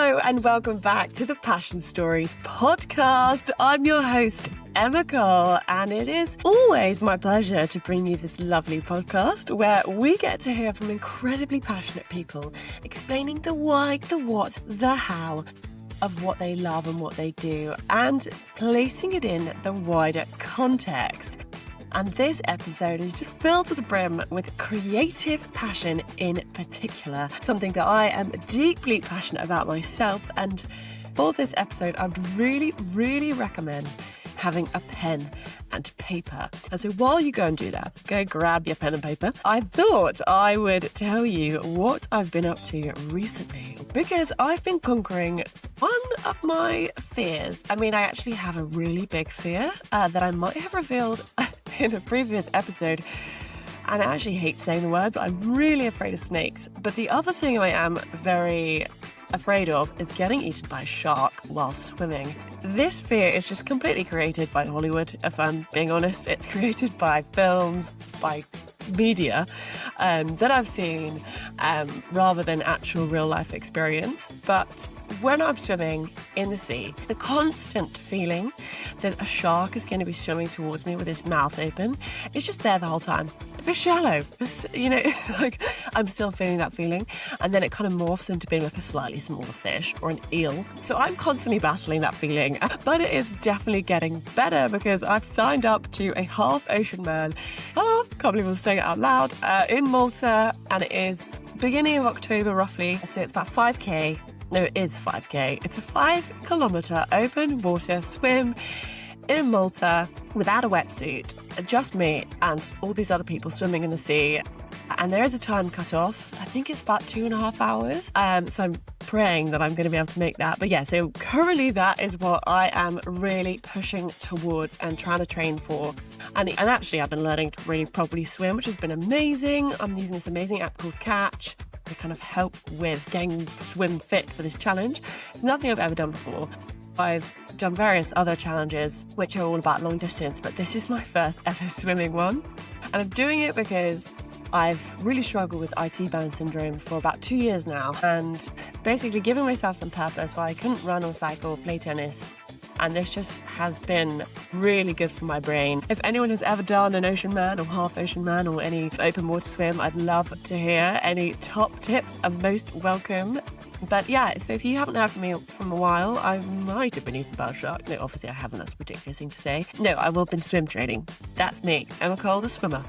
Hello and welcome back to the Passion Stories podcast. I'm your host, Emma Cole, and it is always my pleasure to bring you this lovely podcast where we get to hear from incredibly passionate people explaining the why, the what, the how of what they love and what they do, and placing it in the wider context. And this episode is just filled to the brim with creative passion in particular, something that I am deeply passionate about myself. And for this episode, I would really recommend having a pen and paper. And so while you go and do that, go grab your pen and paper, I thought I would tell you what I've been up to recently, because I've been conquering one of my fears. I mean, I actually have a really big fear that I might have revealed in a previous episode. And I actually hate saying the word, but I'm really afraid of snakes. But the other thing I am very afraid of is getting eaten by a shark while swimming. This fear is just completely created by Hollywood, if I'm being honest. It's created by films, by media that I've seen rather than actual real life experience. But when I'm swimming in the sea, the constant feeling that a shark is going to be swimming towards me with his mouth open is just there the whole time. If it's shallow, like I'm still feeling that feeling, and then it kind of morphs into being like a slightly smaller fish or an eel. So I'm constantly battling that feeling, but it is definitely getting better because I've signed up to a half ocean man. Can't believe I'm saying it out loud, in Malta, and it is beginning of October roughly. So it's about 5k. No, it is 5k. It's a 5-kilometer open water swim in Malta without a wetsuit, just me and all these other people swimming in the sea. And there is a time cut off. I think it's about 2.5 hours. So I'm praying that I'm going to be able to make that. But yeah, so currently that is what I am really pushing towards and trying to train for. And actually I've been learning to really properly swim, which has been amazing. I'm using this amazing app called Catch to kind of help with getting swim fit for this challenge. It's nothing I've ever done before. I've done various other challenges which are all about long distance, but this is my first ever swimming one. And I'm doing it because I've really struggled with IT band syndrome for about 2 years now, and basically giving myself some purpose where I couldn't run or cycle, play tennis. And this just has been really good for my brain. If anyone has ever done an ocean man or half ocean man or any open water swim, I'd love to hear any top tips are most welcome. But yeah, so if you haven't heard from me from a while, I might have been eaten by a shark. No, obviously I haven't. That's a ridiculous thing to say. No, I will have been swim training. That's me, Emma Cole, the swimmer.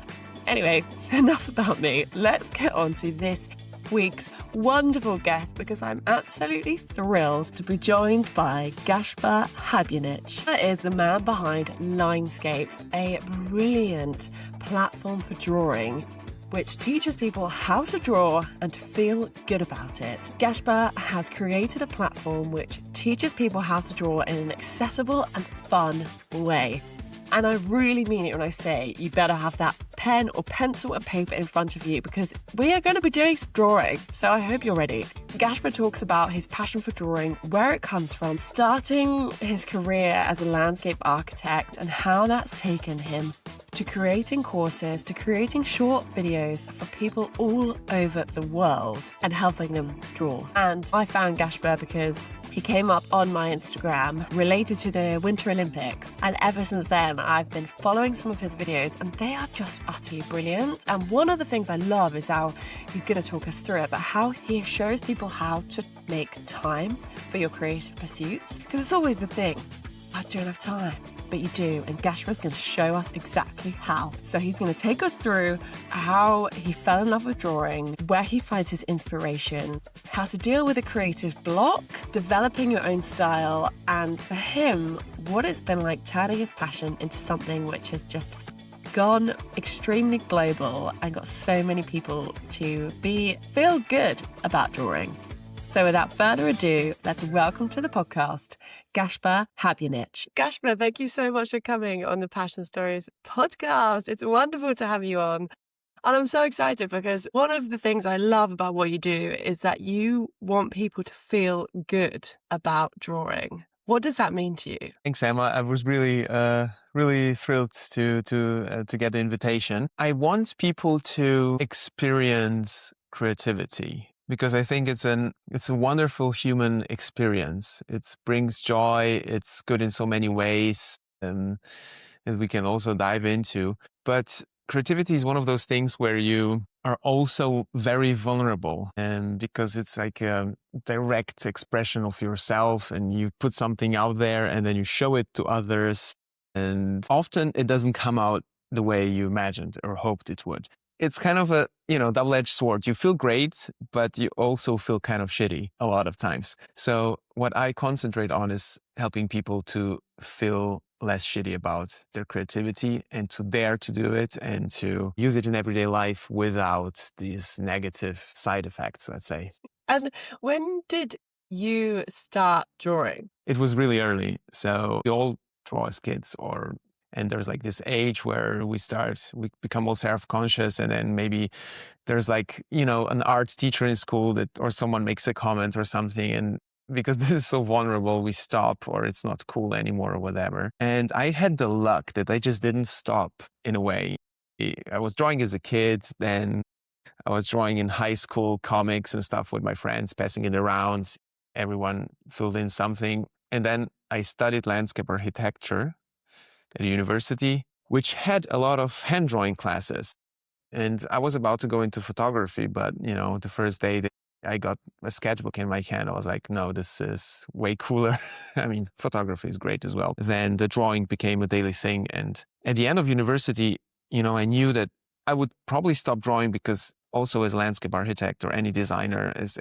Anyway, enough about me. Let's get on to this week's wonderful guest, because I'm absolutely thrilled to be joined by Gašper Habjanic. That is the man behind Linescapes, a brilliant platform for drawing which teaches people how to draw and to feel good about it. Gašper has created a platform which teaches people how to draw in an accessible and fun way. And I really mean it when I say you better have that pen or pencil and paper in front of you, because we are going to be doing some drawing. So I hope you're ready. Gašper talks about his passion for drawing, where it comes from, starting his career as a landscape architect and how that's taken him to creating courses, to creating short videos for people all over the world and helping them draw. And I found Gašper because he came up on my Instagram related to the Winter Olympics. And ever since then, I've been following some of his videos and they are just utterly brilliant. And one of the things I love is how he's going to talk us through it, but how he shows people how to make time for your creative pursuits. Because it's always the thing, I don't have time. But you do, and Gašper's going to show us exactly how. So he's going to take us through how he fell in love with drawing, where he finds his inspiration, how to deal with a creative block, developing your own style, and for him, what it's been like turning his passion into something which has just gone extremely global and got so many people to feel good about drawing. So without further ado, let's welcome to the podcast, Gašper Habjanic. Gašper, thank you so much for coming on the Passion Stories podcast. It's wonderful to have you on. And I'm so excited because one of the things I love about what you do is that you want people to feel good about drawing. What does that mean to you? Thanks, Emma. I was really thrilled to get the invitation. I want people to experience creativity. because I think it's a wonderful human experience. It brings joy. It's good in so many ways, that we can also dive into. But creativity is one of those things where you are also very vulnerable, and because it's like a direct expression of yourself, and you put something out there and then you show it to others, and often it doesn't come out the way you imagined or hoped it would. It's kind of a, double-edged sword. You feel great, but you also feel kind of shitty a lot of times. So what I concentrate on is helping people to feel less shitty about their creativity and to dare to do it and to use it in everyday life without these negative side effects, let's say. And when did you start drawing? It was really early. So we all draw as kids, and there's like this age where we become more self-conscious, and then maybe there's like, an art teacher in school or someone makes a comment or something, and because this is so vulnerable, we stop, or it's not cool anymore or whatever. And I had the luck that I just didn't stop in a way. I was drawing as a kid, then I was drawing in high school comics and stuff with my friends, passing it around. Everyone filled in something. And then I studied landscape architecture at a university, which had a lot of hand drawing classes. And I was about to go into photography, but the first day that I got a sketchbook in my hand, I was like, no, this is way cooler. I mean, photography is great as well. Then the drawing became a daily thing. And at the end of university, I knew that I would probably stop drawing, because also as a landscape architect or any designer, as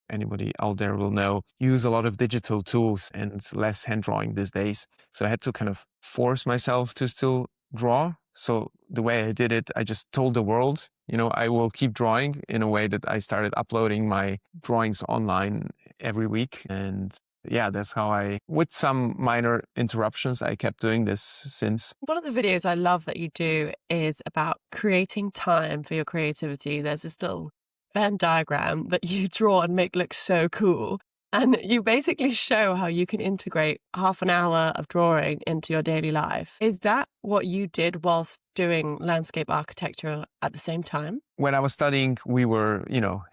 anybody out there will know, use a lot of digital tools and less hand drawing these days. So I had to kind of force myself to still draw. So the way I did it, I just told the world, I will keep drawing, in a way that I started uploading my drawings online every week. And yeah, that's how with some minor interruptions, I kept doing this since. One of the videos I love that you do is about creating time for your creativity. There's this little Venn diagram that you draw and make look so cool. And you basically show how you can integrate half an hour of drawing into your daily life. Is that what you did whilst doing landscape architecture at the same time? When I was studying, we were,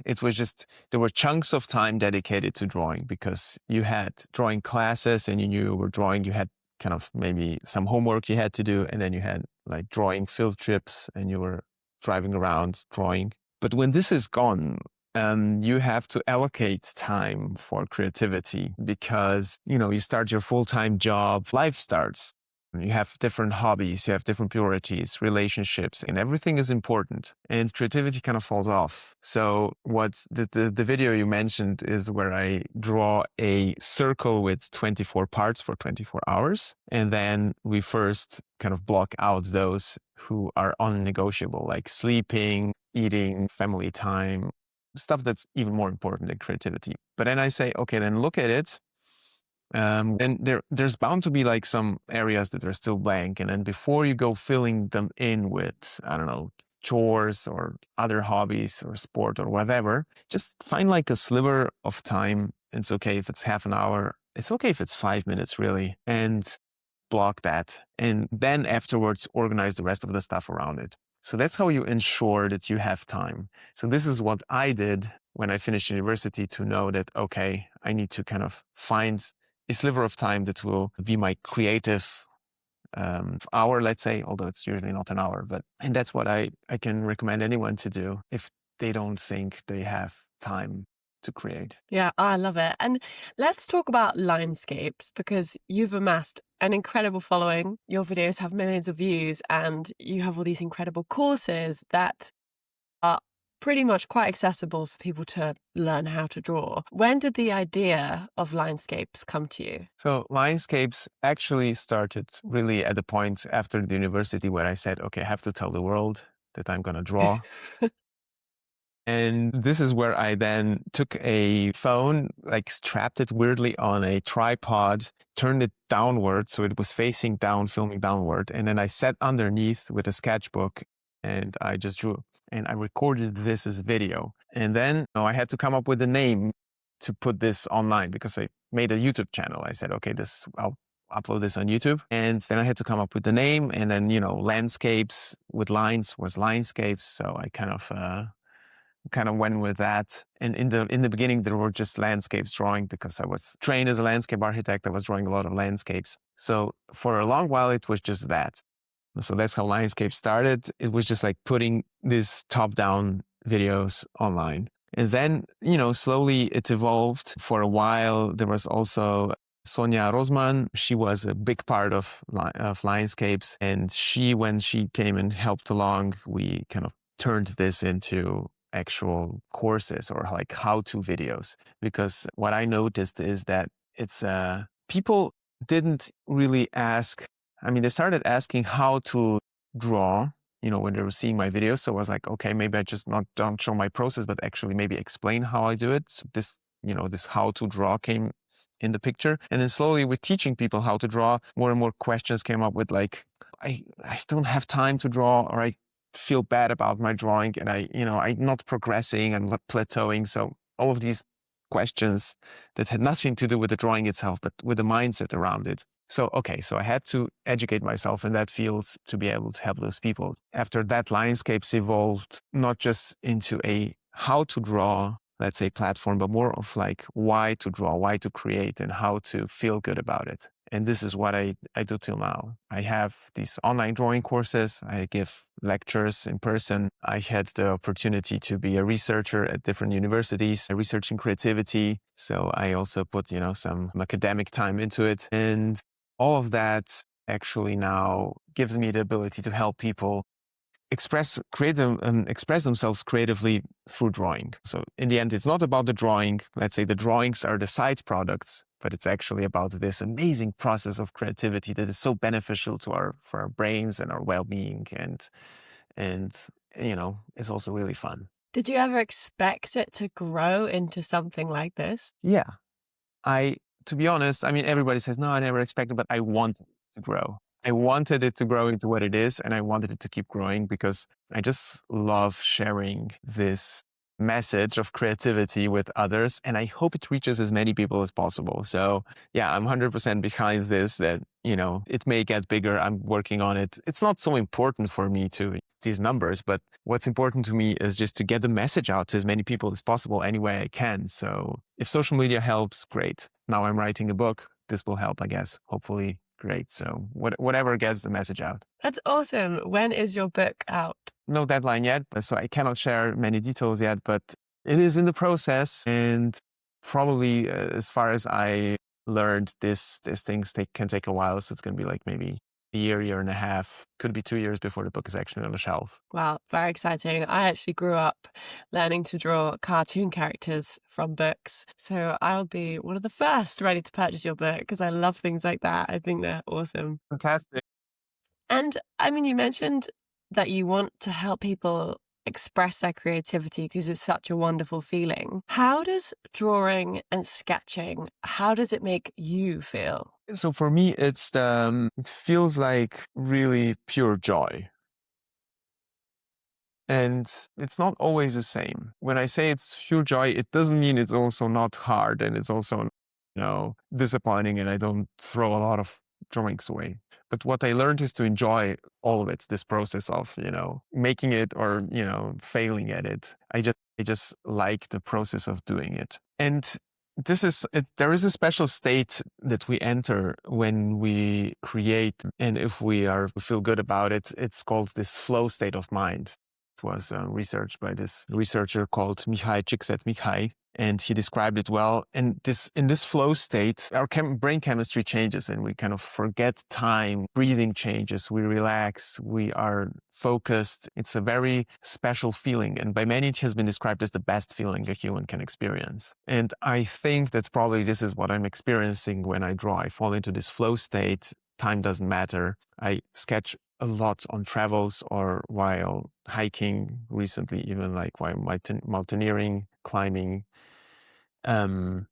it was just, there were chunks of time dedicated to drawing, because you had drawing classes and you knew you were drawing. You had kind of maybe some homework you had to do, and then you had like drawing field trips and you were driving around drawing. But when this is gone, you have to allocate time for creativity, because, you start your full-time job, life starts. You have different hobbies, you have different priorities, relationships, and everything is important. And creativity kind of falls off. So what the video you mentioned is where I draw a circle with 24 parts for 24 hours. And then we first kind of block out those who are unnegotiable, like sleeping, eating, family time, stuff that's even more important than creativity. But then I say, okay, then look at it. And there's bound to be like some areas that are still blank. And then before you go filling them in with, I don't know, chores or other hobbies or sport or whatever, just find like a sliver of time. It's okay if it's half an hour. It's okay if it's 5 minutes, really. And block that. And then afterwards, organize the rest of the stuff around it. So that's how you ensure that you have time. So this is what I did when I finished university, to know that, okay, I need to kind of find a sliver of time that will be my creative hour, let's say, although it's usually not an hour. And that's what I can recommend anyone to do if they don't think they have time to create. Yeah, I love it. And let's talk about Linescapes, because you've amassed an incredible following. Your videos have millions of views, and you have all these incredible courses that are pretty much quite accessible for people to learn how to draw. When did the idea of Linescapes come to you? So Linescapes actually started really at the point after the university where I said, okay, I have to tell the world that I'm going to draw. And this is where I then took a phone, like strapped it weirdly on a tripod, turned it downward so it was facing down, filming downward. And then I sat underneath with a sketchbook and I just drew. And I recorded this as video. And then I had to come up with a name to put this online, because I made a YouTube channel. I said, okay, I'll upload this on YouTube. And then I had to come up with the name. And then, landscapes with lines was Linescapes. So I kind of kind of went with that. And in the beginning, there were just landscapes drawing because I was trained as a landscape architect. I was drawing a lot of landscapes. So for a long while, it was just that. So that's how Linescapes started. It was just like putting these top-down videos online. And then, slowly it evolved. For a while, there was also Sonia Rosman. She was a big part of Linescapes. And when she came and helped along, we kind of turned this into actual courses or like how-to videos. Because what I noticed is that it's people didn't really ask. I mean, they started asking how to draw, when they were seeing my videos. So I was like, okay, maybe I just don't show my process, but actually maybe explain how I do it. So this how to draw came in the picture. And then slowly with teaching people how to draw, more and more questions came up with like, I don't have time to draw, or I feel bad about my drawing, and I'm not progressing, I'm not plateauing. So all of these questions that had nothing to do with the drawing itself, but with the mindset around it. So I had to educate myself in that field to be able to help those people. After that, Linescapes evolved not just into a how to draw, let's say, platform, but more of like why to draw, why to create, and how to feel good about it. And this is what I do till now. I have these online drawing courses. I give lectures in person. I had the opportunity to be a researcher at different universities, researching creativity. So I also put, some academic time into it. And all of that actually now gives me the ability to help people express themselves creatively through drawing. So in the end, it's not about the drawing. Let's say the drawings are the side products, but it's actually about this amazing process of creativity that is so beneficial for our brains and our well-being, and it's also really fun. Did you ever expect it to grow into something like this? Yeah, to be honest, I mean, everybody says, no, I never expected, but I wanted it to grow. I wanted it to grow into what it is, and I wanted it to keep growing because I just love sharing this message of creativity with others, and I hope it reaches as many people as possible. So yeah, I'm 100% behind this, that, it may get bigger. I'm working on it. It's not so important for me to these numbers, but what's important to me is just to get the message out to as many people as possible any way I can. So if social media helps, great. Now I'm writing a book. This will help, I guess. Hopefully, great. So whatever gets the message out. That's awesome. When is your book out? No deadline yet, so I cannot share many details yet, but it is in the process. And probably, as far as I learned, these things can take a while. So it's going to be like maybe a year and a half, could be 2 years before the book is actually on the shelf. Wow, very exciting. I actually grew up learning to draw cartoon characters from books. So I'll be one of the first ready to purchase your book because I love things like that. I think they're awesome. Fantastic. And I mean, you mentioned that you want to help people express their creativity because it's such a wonderful feeling. How does drawing and sketching, how does it make you feel? So for me, it feels like really pure joy. And it's not always the same. When I say it's pure joy, it doesn't mean it's also not hard and it's also, disappointing and I don't throw a lot of drawings away. But what I learned is to enjoy all of it, this process of, making it or, failing at it. I just like the process of doing it. And there is a special state that we enter when we create, and if we feel good about it, it's called this flow state of mind. It was researched by this researcher called Mihai Csikszentmihalyi, and he described it well. And in this flow state, our brain chemistry changes, and we kind of forget time. Breathing changes. We relax. We are focused. It's a very special feeling, and by many it has been described as the best feeling a human can experience. And I think that probably this is what I'm experiencing when I draw. I fall into this flow state. Time doesn't matter. I sketch a lot on travels or while hiking recently, even like while mountaineering, climbing. And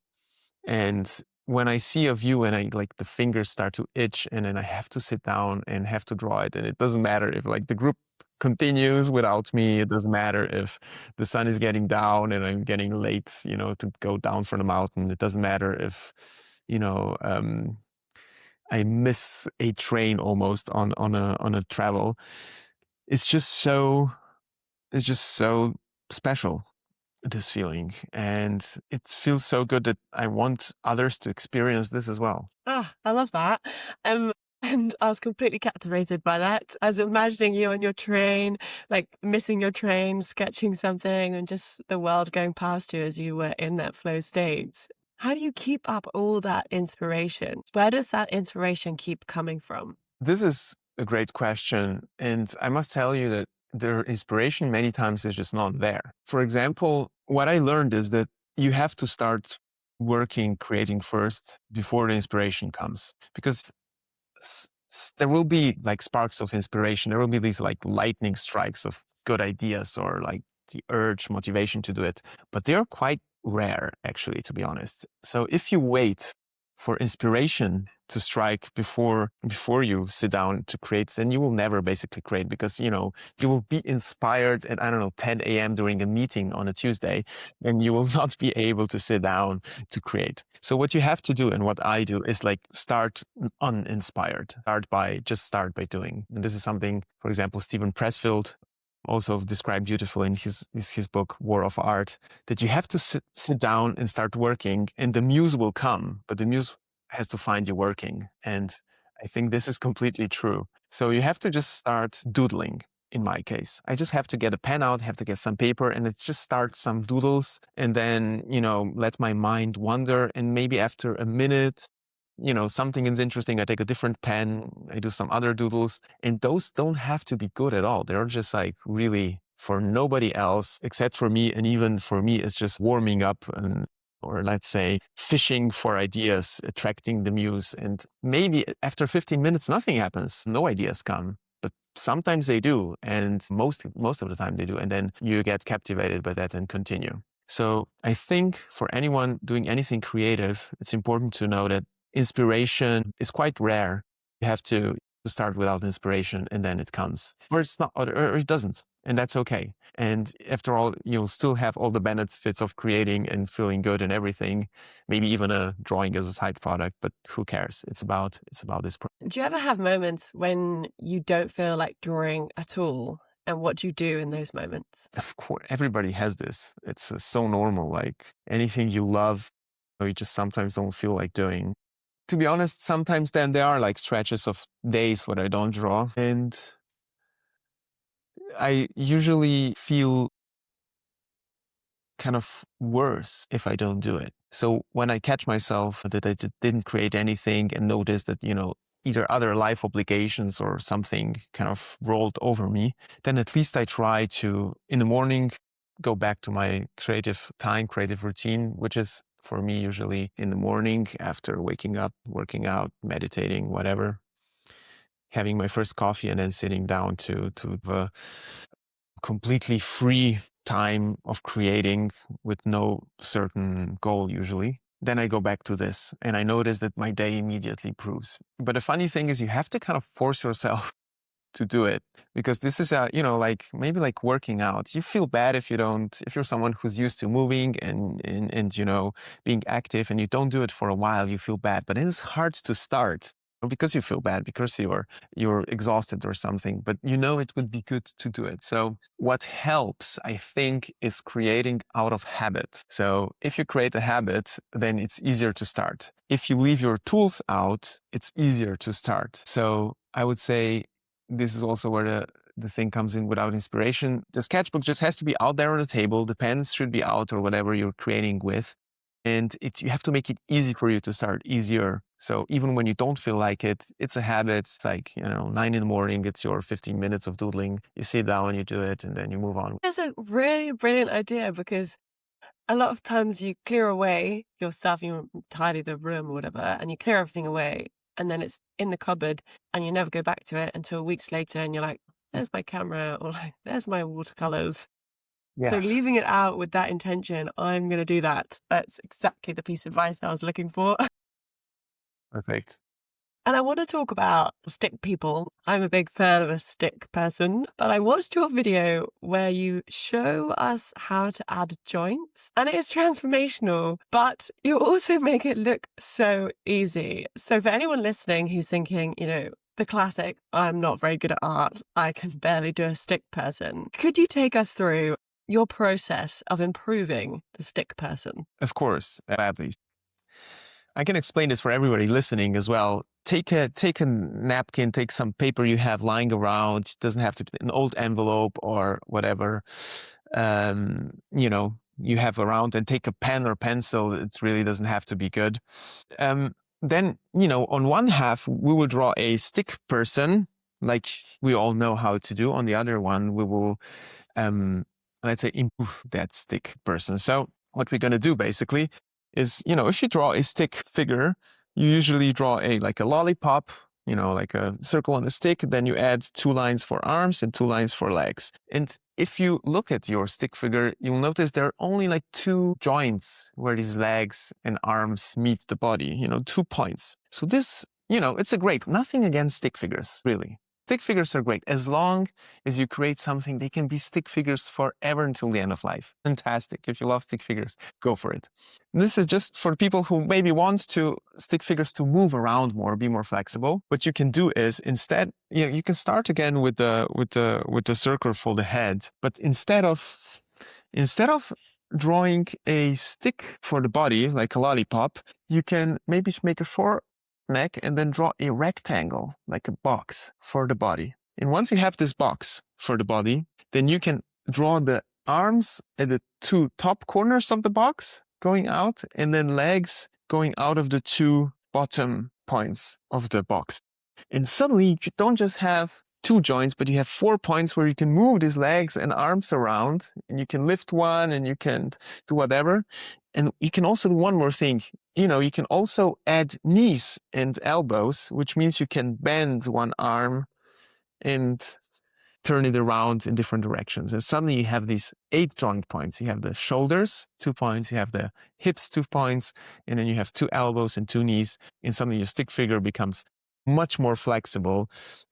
when I see a view and the fingers start to itch, and then I have to sit down and have to draw it. And it doesn't matter if the group continues without me. It doesn't matter if the sun is getting down and I'm getting late, to go down from the mountain. It doesn't matter if, I miss a train almost on a travel. It's just so special. this feeling. And it feels so good that I want others to experience this as well. Ah, I love that. And I was completely captivated by that. I was imagining you on your train, like missing your train, sketching something, and just the world going past you as you were in that flow state. How do you keep up all that inspiration? Where does that inspiration keep coming from? This is a great question. And I must tell you that the inspiration many times is just not there. For example, what I learned is that you have to start working, creating first before the inspiration comes. Because there will be like sparks of inspiration. There will be these like lightning strikes of good ideas or like the urge, motivation to do it. But they're quite rare, actually, to be honest. So if you wait for inspiration to strike before you sit down to create, then you will never basically create, because you will be inspired at, I don't know, 10 a.m. during a meeting on a Tuesday, and you will not be able to sit down to create. So what you have to do, and what I do, is like start uninspired. Start by doing. And this is something, for example, Stephen Pressfield also described beautifully in his book War of Art, that you have to sit down and start working, and the muse will come, but the muse has to find you working. And I think this is completely true. So you have to just start doodling. In my case, I just have to get a pen out, have to get some paper, and it just start some doodles, and then let my mind wander. And maybe after a minute, something is interesting, I take a different pen, I do some other doodles, and those don't have to be good at all. They're just like really for nobody else except for me. And even for me, it's just warming up, or let's say fishing for ideas, attracting the muse. And maybe after 15 minutes, nothing happens. No ideas come. But sometimes they do. And most of the time they do. And then you get captivated by that and continue. So I think for anyone doing anything creative, it's important to know that inspiration is quite rare. You have to start without inspiration, and then it comes, or it's not, or it doesn't, and that's okay. And after all, you'll still have all the benefits of creating and feeling good and everything. Maybe even a drawing as a side product, but who cares? It's about this. Do you ever have moments when you don't feel like drawing at all? And what do you do in those moments? Of course, everybody has this. It's so normal. Like anything you love, you just sometimes don't feel like doing. To be honest, sometimes then there are like stretches of days when I don't draw, and I usually feel kind of worse if I don't do it. So when I catch myself that I didn't create anything and notice that, either other life obligations or something kind of rolled over me, then at least I try to, in the morning, go back to my creative routine, which is for me usually in the morning after waking up, working out, meditating, whatever, having my first coffee, and then sitting down to the completely free time of creating with no certain goal usually. Then I go back to this, and I notice that my day immediately improves. But the funny thing is, you have to kind of force yourself to do it, because this is like maybe like working out. You feel bad if you're someone who's used to moving and being active, and you don't do it for a while, you feel bad. But it's hard to start, not because you feel bad, because you're exhausted or something, but it would be good to do it. So what helps, I think, is creating out of habit. So if you create a habit, then it's easier to start. If you leave your tools out, it's easier to start. So I would say this is also where the thing comes in. Without inspiration, the sketchbook just has to be out there on the table. The pens should be out, or whatever you're creating with. And you have to make it easy for you to start, easier. So even when you don't feel like it, it's a habit. It's like, 9 in the morning, it's your 15 minutes of doodling. You sit down, you do it, and then you move on. That's a really brilliant idea, because a lot of times you clear away your stuff, you tidy the room or whatever, and you clear everything away, and then it's in the cupboard, and you never go back to it until weeks later, and you're like, there's my camera, or like, there's my watercolors. Yeah. So leaving it out with that intention, I'm going to do that. That's exactly the piece of advice I was looking for. Perfect. And I want to talk about stick people. I'm a big fan of a stick person, but I watched your video where you show us how to add joints, and it is transformational, but you also make it look so easy. So for anyone listening who's thinking, the classic, I'm not very good at art, I can barely do a stick person, could you take us through your process of improving the stick person? Of course, gladly. I can explain this for everybody listening as well. Take a napkin, take some paper you have lying around. It doesn't have to be an old envelope or whatever, you have around, and take a pen or pencil. It really doesn't have to be good. Then, on one half, we will draw a stick person, like we all know how to do. On the other one, we will, let's say, improve that stick person. So what we're going to do basically is, if you draw a stick figure, you usually draw like a lollipop, like a circle on a stick. Then you add 2 lines for arms and 2 lines for legs. And if you look at your stick figure, you'll notice there are only like 2 joints where these legs and arms meet the body, 2 points. So this, it's nothing against stick figures, really. Stick figures are great. As long as you create something, they can be stick figures forever until the end of life. Fantastic. If you love stick figures, go for it. This is just for people who maybe want stick figures to move around more, be more flexible. What you can do is instead, you can start again with the circle for the head, but instead of drawing a stick for the body, like a lollipop, you can maybe make a short neck and then draw a rectangle, like a box for the body. And once you have this box for the body, then you can draw the arms at the 2 top corners of the box going out, and then legs going out of the 2 bottom points of the box. And suddenly you don't just have 2 joints, but you have 4 points where you can move these legs and arms around, and you can lift one, and you can do whatever. And you can also do one more thing. You can also add knees and elbows, which means you can bend one arm and turn it around in different directions. And suddenly you have these 8 joint points. You have the shoulders, 2 points. You have the hips, 2 points. And then you have 2 elbows and 2 knees. And suddenly your stick figure becomes much more flexible,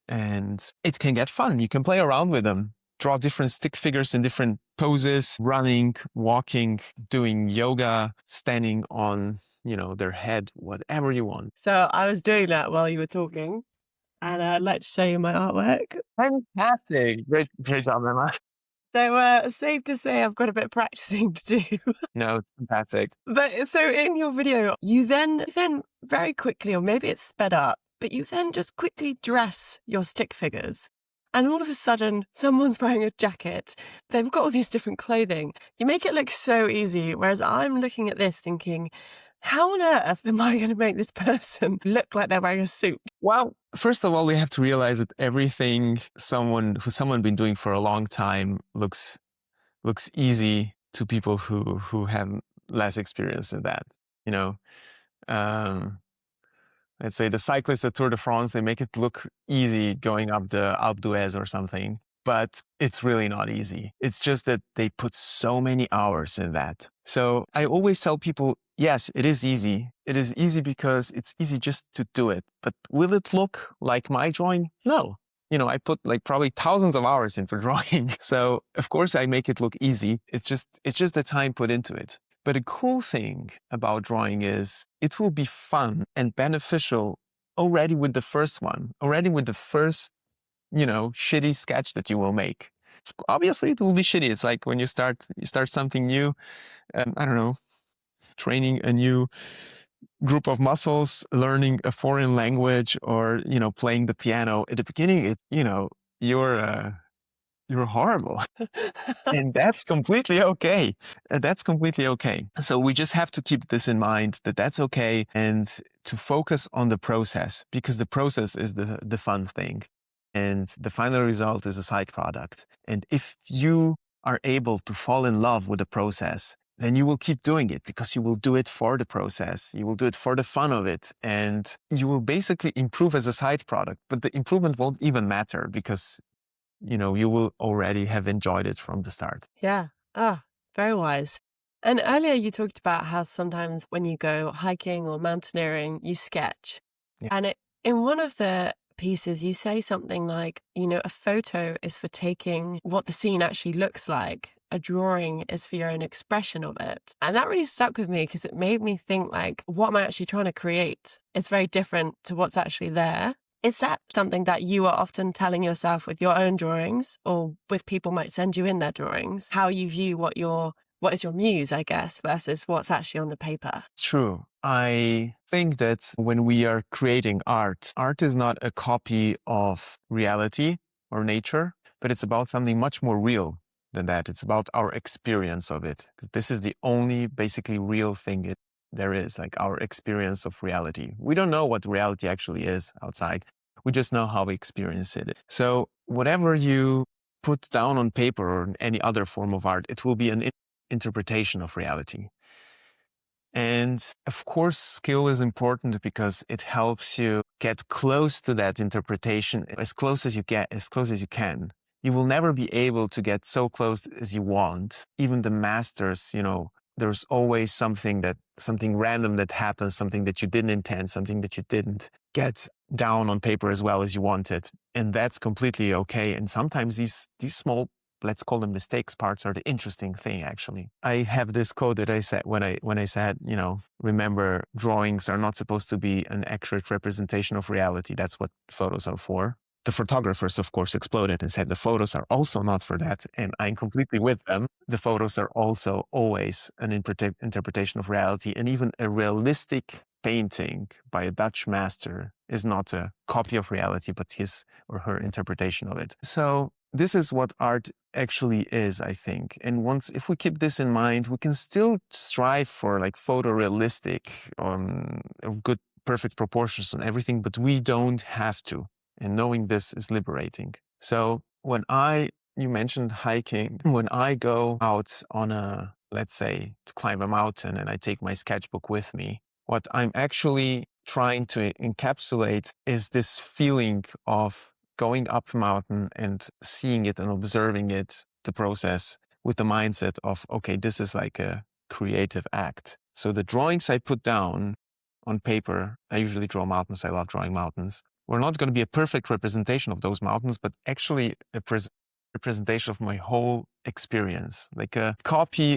and it can get fun. You can play around with them, draw different stick figures in different poses, running, walking, doing yoga, standing on, their head, whatever you want. So I was doing that while you were talking, and I'd like to show you my artwork. Fantastic. Great job, Emma. So safe to say I've got a bit of practicing to do. No, it's fantastic. But so in your video, you then very quickly, or maybe it's sped up, but you then just quickly dress your stick figures. And all of a sudden, someone's wearing a jacket. They've got all these different clothing. You make it look so easy, whereas I'm looking at this thinking, how on earth am I going to make this person look like they're wearing a suit? Well, first of all, we have to realize that everything someone been doing for a long time looks easy to people who have less experience in that. Let's say the cyclists at Tour de France, they make it look easy going up the Alpe d'Huez or something, but it's really not easy. It's just that they put so many hours in that. So I always tell people, yes, it is easy. It is easy because it's easy just to do it. But will it look like my drawing? No. I put like probably thousands of hours into drawing. So of course I make it look easy. It's just the time put into it. But the cool thing about drawing is it will be fun and beneficial already with the first one, already with the first, shitty sketch that you will make. Obviously, it will be shitty. It's like when you start something new, I don't know, training a new group of muscles, learning a foreign language, or, playing the piano. At the beginning, you're horrible. And that's completely okay. That's completely okay. So we just have to keep this in mind, that that's okay, and to focus on the process, because the process is the fun thing. And the final result is a side product. And if you are able to fall in love with the process, then you will keep doing it, because you will do it for the process. You will do it for the fun of it. And you will basically improve as a side product. But the improvement won't even matter, because you will already have enjoyed it from the start. Yeah. Very wise. And earlier you talked about how sometimes when you go hiking or mountaineering, you sketch. Yeah. And in one of the pieces, you say something like, a photo is for taking what the scene actually looks like. A drawing is for your own expression of it. And that really stuck with me, because it made me think, like, what am I actually trying to create? It's very different to what's actually there. Is that something that you are often telling yourself with your own drawings, or with people might send you in their drawings, how you view what is your muse, I guess, versus what's actually on the paper? It's true. I think that when we are creating art, art is not a copy of reality or nature, but it's about something much more real than that. It's about our experience of it. This is the only basically real thing there is, like our experience of reality. We don't know what reality actually is outside. We just know how we experience it. So whatever you put down on paper or in any other form of art, it will be an interpretation of reality. And of course, skill is important because it helps you get close to that interpretation as close as you can. You will never be able to get so close as you want. Even the masters, there's always something random that happens, something that you didn't intend, something that you didn't get down on paper as well as you wanted. And that's completely okay. And sometimes these small, let's call them mistakes, parts are the interesting thing, actually. I have this quote that I said when I said, remember, drawings are not supposed to be an accurate representation of reality. That's what photos are for. The photographers, of course, exploded and said the photos are also not for that. And I'm completely with them. The photos are also always an interpretation of reality. And even a realistic painting by a Dutch master is not a copy of reality, but his or her interpretation of it. So this is what art actually is, I think. And if we keep this in mind, we can still strive for like photorealistic, good, perfect proportions and everything, but we don't have to. And knowing this is liberating. So you mentioned hiking, when I go out on let's say, to climb a mountain and I take my sketchbook with me, what I'm actually trying to encapsulate is this feeling of going up a mountain and seeing it and observing it, the process, with the mindset of, okay, this is like a creative act. So the drawings I put down on paper, I usually draw mountains. I love drawing mountains. We're not going to be a perfect representation of those mountains, but actually a representation of my whole experience, like a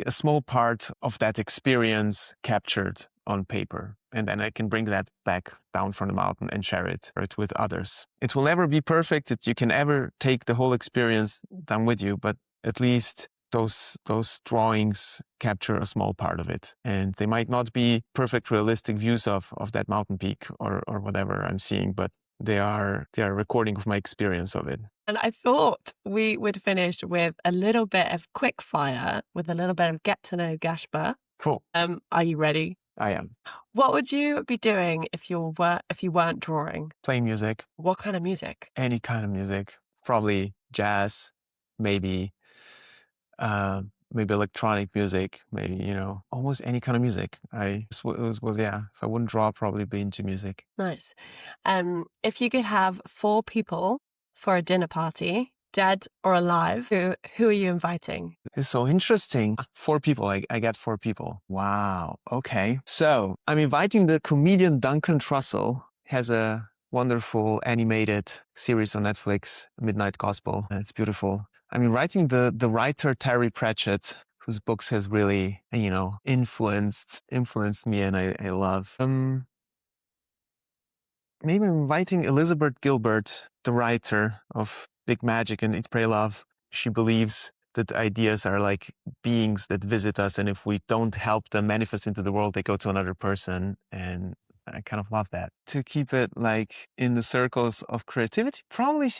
small part of that experience captured on paper. And then I can bring that back down from the mountain and share it with others. It will never be perfect that you can ever take the whole experience down with you, but at least those drawings capture a small part of it. And they might not be perfect, realistic views of that mountain peak or whatever I'm seeing, but they are a recording of my experience of it. And I thought we would finish with a little bit of quick fire, with a little bit of get to know Gašper. Cool. Are you ready? I am. What would you be doing if you weren't drawing? Playing music. What kind of music? Any kind of music. Probably jazz, maybe electronic music, maybe, almost any kind of music. If I wouldn't draw, I'd probably be into music. Nice. If you could have 4 people for a dinner party, dead or alive, who are you inviting? It's so interesting. 4 people. I got 4 people. Wow. Okay. So I'm inviting the comedian Duncan Trussell. Has a wonderful animated series on Netflix, Midnight Gospel. It's beautiful. I'm inviting the writer Terry Pratchett, whose books has really, influenced me, and I love. Maybe I'm inviting Elizabeth Gilbert, the writer of Big Magic and Eat, Pray, Love. She believes that ideas are like beings that visit us, and if we don't help them manifest into the world, they go to another person. And I kind of love that. To keep it like in the circles of creativity, probably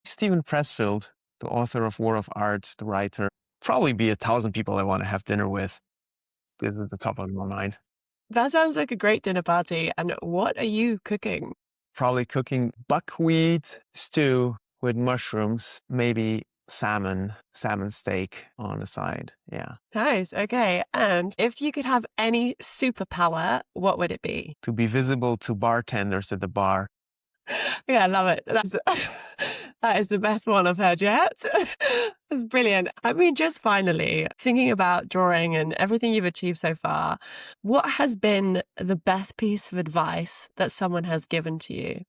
Stephen Pressfield, the author of War of Art, the writer. Probably be 1,000 people I want to have dinner with. This is the top of my mind. That sounds like a great dinner party. And what are you cooking? Probably cooking buckwheat stew with mushrooms, maybe salmon steak on the side. Yeah. Nice. Okay. And if you could have any superpower, what would it be? To be visible to bartenders at the bar. Yeah, I love it. That is the best one I've heard yet. That's brilliant. I mean, just finally, thinking about drawing and everything you've achieved so far, what has been the best piece of advice that someone has given to you?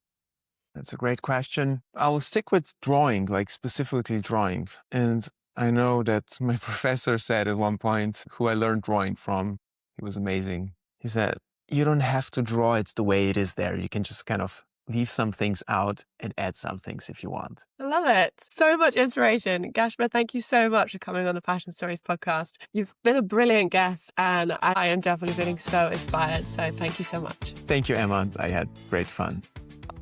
That's a great question. I'll stick with drawing, like specifically drawing. And I know that my professor said at one point, who I learned drawing from, he was amazing. He said, you don't have to draw it the way it is there. You can just kind of leave some things out and add some things if you want. I love it. So much inspiration. Gašper, thank you so much for coming on the Passion Stories podcast. You've been a brilliant guest and I am definitely feeling so inspired. So thank you so much. Thank you, Emma. I had great fun.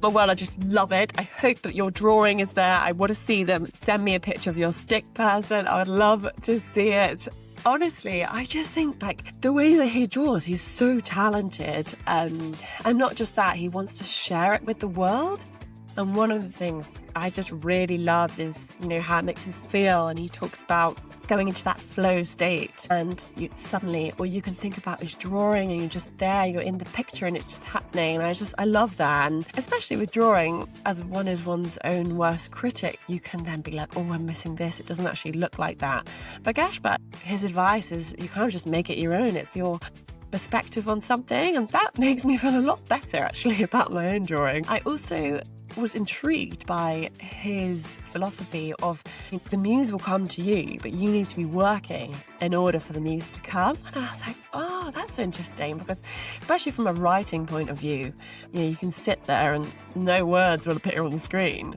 Well, I just love it. I hope that your drawing is there. I want to see them. Send me a picture of your stick person. I would love to see it. Honestly, I just think like the way that he draws, he's so talented. And not just that, he wants to share it with the world. And one of the things I just really love is, how it makes him feel. And he talks about going into that flow state and you suddenly, or you can think about his drawing and you're just there, you're in the picture and it's just happening. And I love that. And especially with drawing, as one is one's own worst critic, you can then be like, oh, I'm missing this. It doesn't actually look like that. But Gašper, his advice is you kind of just make it your own. It's your perspective on something. And that makes me feel a lot better actually about my own drawing. I also was intrigued by his philosophy of the muse will come to you, but you need to be working in order for the muse to come. And I was like, oh, that's interesting, because especially from a writing point of view, you can sit there and no words will appear on the screen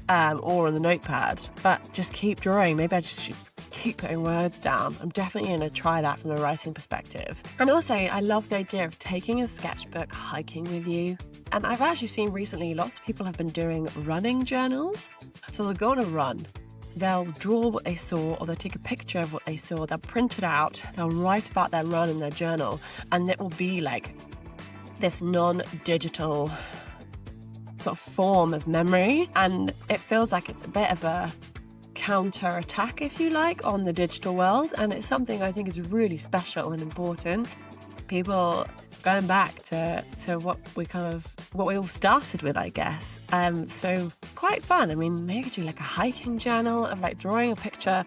or on the notepad, but just keep drawing. Maybe I just should keep putting words down. I'm definitely going to try that from a writing perspective. And also, I love the idea of taking a sketchbook hiking with you. And I've actually seen recently lots of people have been doing running journals. So they'll go on a run, they'll draw what they saw, or they'll take a picture of what they saw, they'll print it out, they'll write about their run in their journal, and it will be like this non-digital sort of form of memory. And it feels like it's a bit of a counter-attack, if you like, on the digital world. And it's something I think is really special and important. People going back to what we all started with, I guess. So quite fun. I mean, maybe do like a hiking journal of like drawing a picture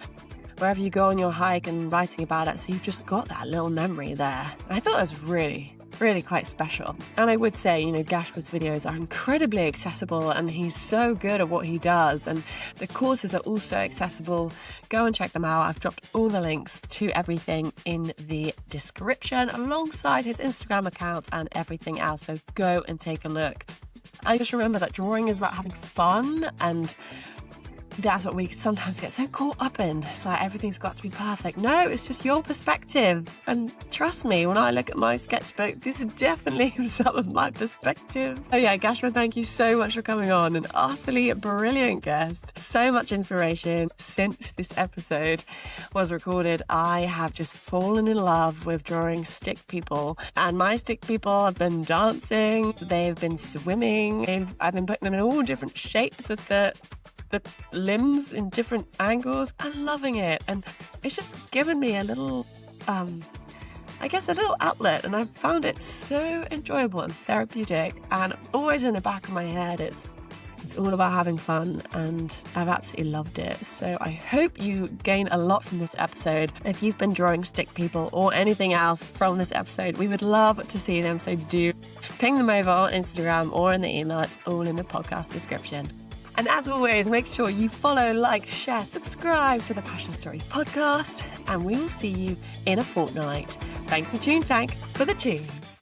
wherever you go on your hike and writing about it. So you've just got that little memory there. I thought it was really quite special. And I would say, Gašper's videos are incredibly accessible and he's so good at what he does. And the courses are also accessible. Go and check them out. I've dropped all the links to everything in the description alongside his Instagram account and everything else. So go and take a look. I just remember that drawing is about having fun, and that's what we sometimes get so caught up in. It's like everything's got to be perfect. No, it's just your perspective. And trust me, when I look at my sketchbook, this is definitely some of my perspective. Oh yeah, Gašper, thank you so much for coming on. An utterly brilliant guest. So much inspiration. Since this episode was recorded, I have just fallen in love with drawing stick people. And my stick people have been dancing, they've been swimming, I've been putting them in all different shapes with the limbs in different angles. I'm loving it, and it's just given me a little a little outlet, and I've found it so enjoyable and therapeutic. And always in the back of my head, it's all about having fun, and I've absolutely loved it. So I hope you gain a lot from this episode. If you've been drawing stick people or anything else from this episode, we would love to see them. So do ping them over on Instagram or in the email. It's all in the podcast description. And as always, make sure you follow, like, share, subscribe to the Passion Stories podcast, and we will see you in a fortnight. Thanks to TuneTank for the tunes.